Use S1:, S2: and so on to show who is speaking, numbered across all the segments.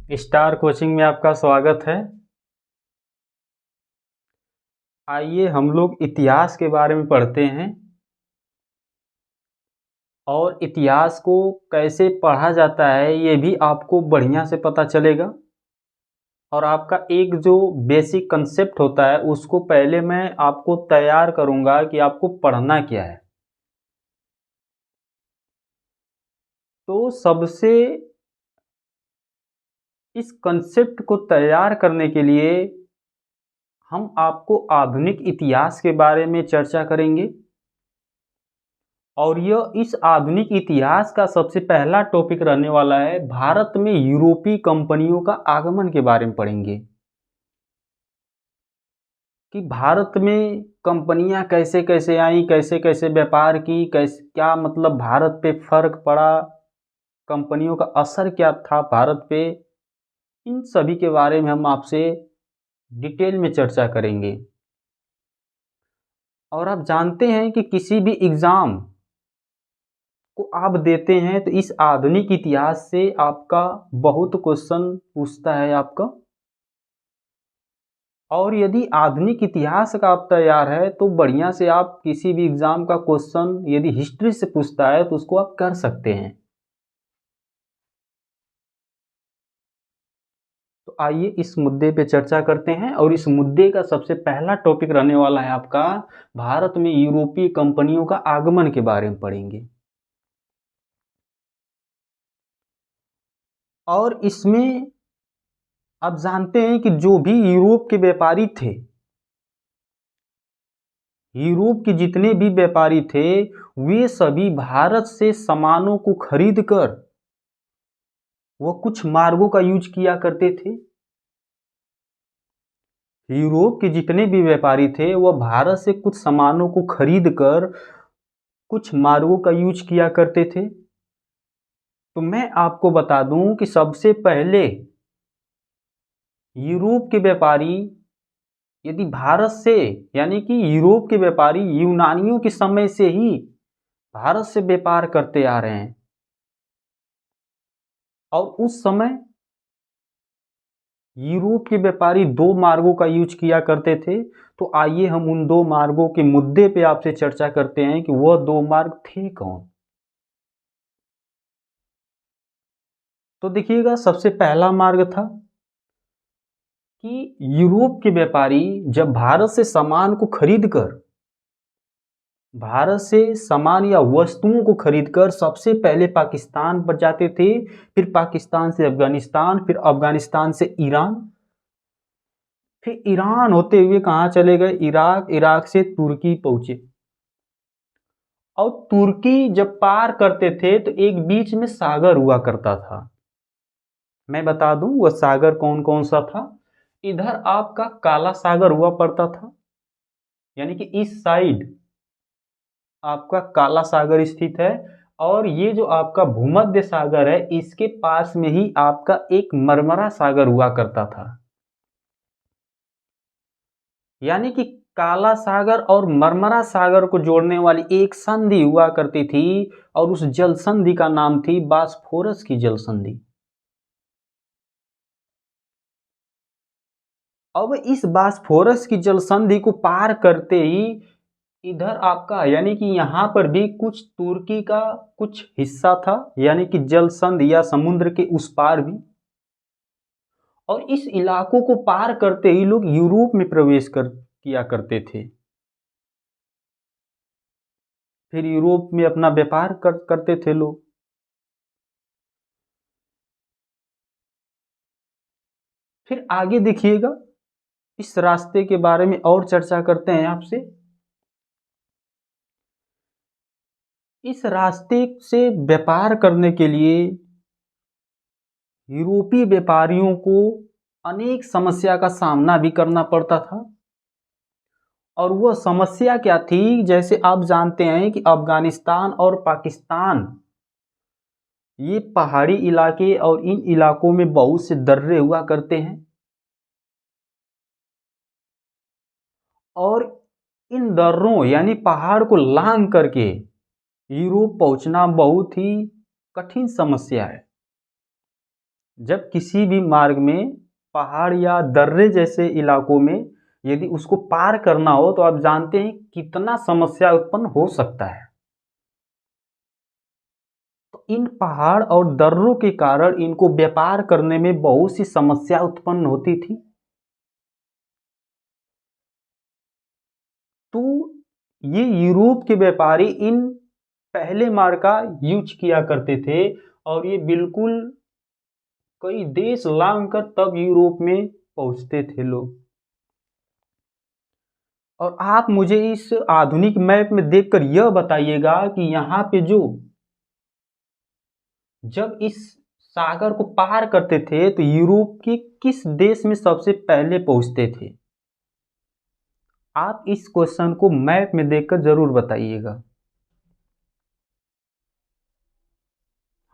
S1: Star coaching में आपका स्वागत है। आइए हम लोग इतिहास के बारे में पढ़ते हैं और इतिहास को कैसे पढ़ा जाता है ये भी आपको बढ़िया से पता चलेगा। और आपका एक जो बेसिक कंसेप्ट होता है उसको पहले मैं आपको तैयार करूँगा कि आपको पढ़ना क्या है। तो सबसे इस कंसेप्ट को तैयार करने के लिए हम आपको आधुनिक इतिहास के बारे में चर्चा करेंगे। और यह इस आधुनिक इतिहास का सबसे पहला टॉपिक रहने वाला है, भारत में यूरोपीय कंपनियों का आगमन के बारे में पढ़ेंगे कि भारत में कंपनियां कैसे कैसे आई, कैसे कैसे व्यापार की, कैसे क्या मतलब भारत पे फर्क पड़ा, कंपनियों का असर क्या था भारत पे। इन सभी के बारे में हम आपसे डिटेल में चर्चा करेंगे। और आप जानते हैं कि किसी भी एग्ज़ाम को आप देते हैं तो इस आधुनिक इतिहास से आपका बहुत क्वेश्चन पूछता है आपका। और यदि आधुनिक इतिहास का आप तैयार है तो बढ़िया से आप किसी भी एग्ज़ाम का क्वेश्चन यदि हिस्ट्री से पूछता है तो उसको आप कर सकते हैं। तो आइए इस मुद्दे पे चर्चा करते हैं और इस मुद्दे का सबसे पहला टॉपिक रहने वाला है आपका, भारत में यूरोपीय कंपनियों का आगमन के बारे में पढ़ेंगे। और इसमें आप जानते हैं कि जो भी यूरोप के व्यापारी थे, यूरोप के जितने भी व्यापारी थे, वे सभी भारत से सामानों को खरीद कर वह कुछ मार्गों का यूज किया करते थे। यूरोप के जितने भी व्यापारी थे वह भारत से कुछ सामानों को खरीद कर कुछ मार्गों का यूज किया करते थे। तो मैं आपको बता दूं कि सबसे पहले यूरोप के व्यापारी यदि भारत से, यानी कि यूरोप के व्यापारी यूनानियों के समय से ही भारत से व्यापार करते आ रहे हैं। और उस समय यूरोप के व्यापारी दो मार्गों का यूज किया करते थे। तो आइए हम उन दो मार्गों के मुद्दे पे आपसे चर्चा करते हैं कि वह दो मार्ग थे कौन। तो देखिएगा, सबसे पहला मार्ग था कि यूरोप के व्यापारी जब भारत से सामान को खरीद कर, भारत से सामान या वस्तुओं को खरीदकर सबसे पहले पाकिस्तान पर जाते थे, फिर पाकिस्तान से अफगानिस्तान, फिर अफगानिस्तान से ईरान, फिर ईरान होते हुए कहाँ चले गए, इराक, इराक से तुर्की पहुंचे। और तुर्की जब पार करते थे तो एक बीच में सागर हुआ करता था। मैं बता दूं वह सागर कौन कौन सा था। इधर आपका काला सागर हुआ पड़ता था, यानी कि इस साइड आपका काला सागर स्थित है। और ये जो आपका भूमध्य सागर है इसके पास में ही आपका एक मरमरा सागर हुआ करता था। यानी कि काला सागर और मरमरा सागर को जोड़ने वाली एक संधि हुआ करती थी और उस जल संधि का नाम थी बास्फोरस की जल संधि। अब इस बास्फोरस की जल संधि को पार करते ही इधर आपका, यानी कि यहाँ पर भी कुछ तुर्की का कुछ हिस्सा था, यानी कि जल संधि या समुद्र के उस पार भी। और इस इलाकों को पार करते ही लोग यूरोप में प्रवेश कर किया करते थे, फिर यूरोप में अपना व्यापार करते थे लोग। फिर आगे देखिएगा, इस रास्ते के बारे में और चर्चा करते हैं आपसे। इस रास्ते से व्यापार करने के लिए यूरोपीय व्यापारियों को अनेक समस्या का सामना भी करना पड़ता था। और वह समस्या क्या थी, जैसे आप जानते हैं कि अफगानिस्तान और पाकिस्तान ये पहाड़ी इलाके और इन इलाकों में बहुत से दर्रे हुआ करते हैं। और इन दर्रों यानी पहाड़ को लांघ करके यूरोप पहुंचना बहुत ही कठिन समस्या है। जब किसी भी मार्ग में पहाड़ या दर्रे जैसे इलाकों में यदि उसको पार करना हो तो आप जानते हैं कितना समस्या उत्पन्न हो सकता है। तो इन पहाड़ और दर्रों के कारण इनको व्यापार करने में बहुत सी समस्या उत्पन्न होती थी। तो ये यूरोप के व्यापारी इन पहले मार्ग का यूज किया करते थे और ये बिल्कुल कई देश लांघ कर तब यूरोप में पहुंचते थे लोग। और आप मुझे इस आधुनिक मैप में देखकर यह बताइएगा कि यहाँ पे जो जब इस सागर को पार करते थे तो यूरोप के किस देश में सबसे पहले पहुंचते थे? आप इस क्वेश्चन को मैप में देखकर जरूर बताइएगा।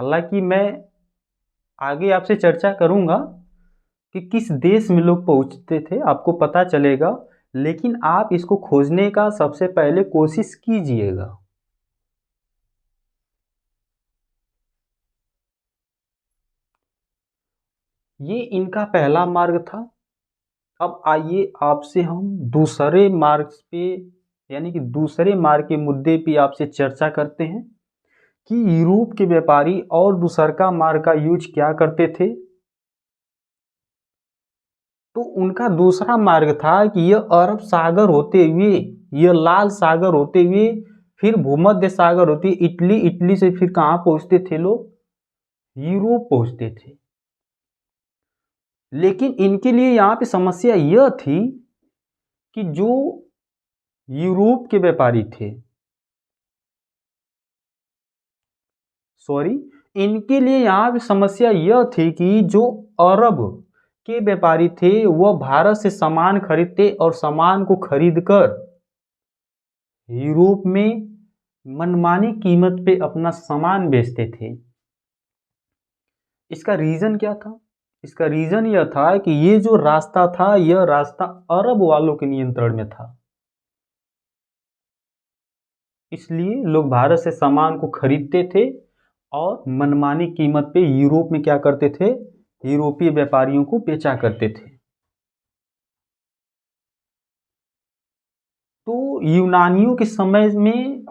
S1: हालांकि मैं आगे आपसे चर्चा करूंगा कि किस देश में लोग पहुंचते थे, आपको पता चलेगा, लेकिन आप इसको खोजने का सबसे पहले कोशिश कीजिएगा। ये इनका पहला मार्ग था। अब आइए आपसे हम दूसरे मार्ग पे यानी कि दूसरे मार्ग के मुद्दे पे आपसे चर्चा करते हैं कि यूरोप के व्यापारी और दूसरका मार्ग का यूज क्या करते थे। तो उनका दूसरा मार्ग था कि यह अरब सागर होते हुए, यह लाल सागर होते हुए, फिर भूमध्य सागर होते इटली, इटली से फिर कहाँ पहुंचते थे लोग? यूरोप पहुंचते थे। लेकिन इनके लिए यहाँ पे समस्या यह थी कि जो यूरोप के व्यापारी थे, सॉरी, इनके लिए यहाँ पे समस्या यह थी कि जो अरब के व्यापारी थे वह भारत से सामान खरीदते और सामान को खरीदकर यूरोप में मनमानी कीमत पे अपना सामान बेचते थे। इसका रीजन क्या था? इसका रीजन यह था कि ये जो रास्ता था यह रास्ता अरब वालों के नियंत्रण में था, इसलिए लोग भारत से सामान को खरीदते थे और मनमानी कीमत पे यूरोप में क्या करते थे? यूरोपीय व्यापारियों को बेचा करते थे। तो यूनानियों के समय में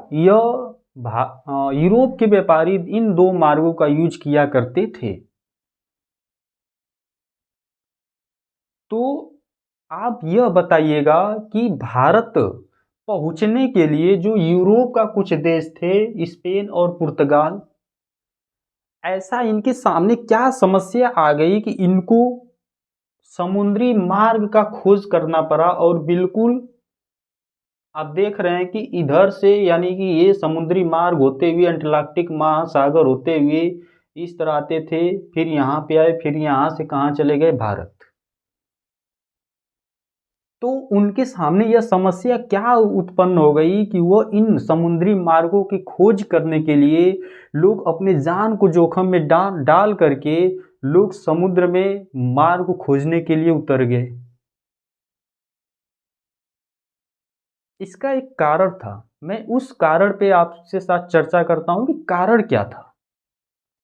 S1: यूरोप के व्यापारी इन दो मार्गों का यूज किया करते थे। तो आप यह बताइएगा कि भारत पहुंचने के लिए जो यूरोप का कुछ देश थे, स्पेन और पुर्तगाल, ऐसा इनके सामने क्या समस्या आ गई कि इनको समुद्री मार्ग का खोज करना पड़ा। और बिल्कुल आप देख रहे हैं कि इधर से यानी कि ये समुद्री मार्ग होते हुए अंटार्कटिक महासागर होते हुए इस तरह आते थे, फिर यहाँ पे आए, फिर यहाँ से कहाँ चले गए? भारत। तो उनके सामने यह समस्या क्या उत्पन्न हो गई कि वह इन समुद्री मार्गों की खोज करने के लिए लोग अपने जान को जोखिम में डाल करके लोग समुद्र में मार्ग को खोजने के लिए उतर गए। इसका एक कारण था, मैं उस कारण पे आपसे साथ चर्चा करता हूं कि कारण क्या था।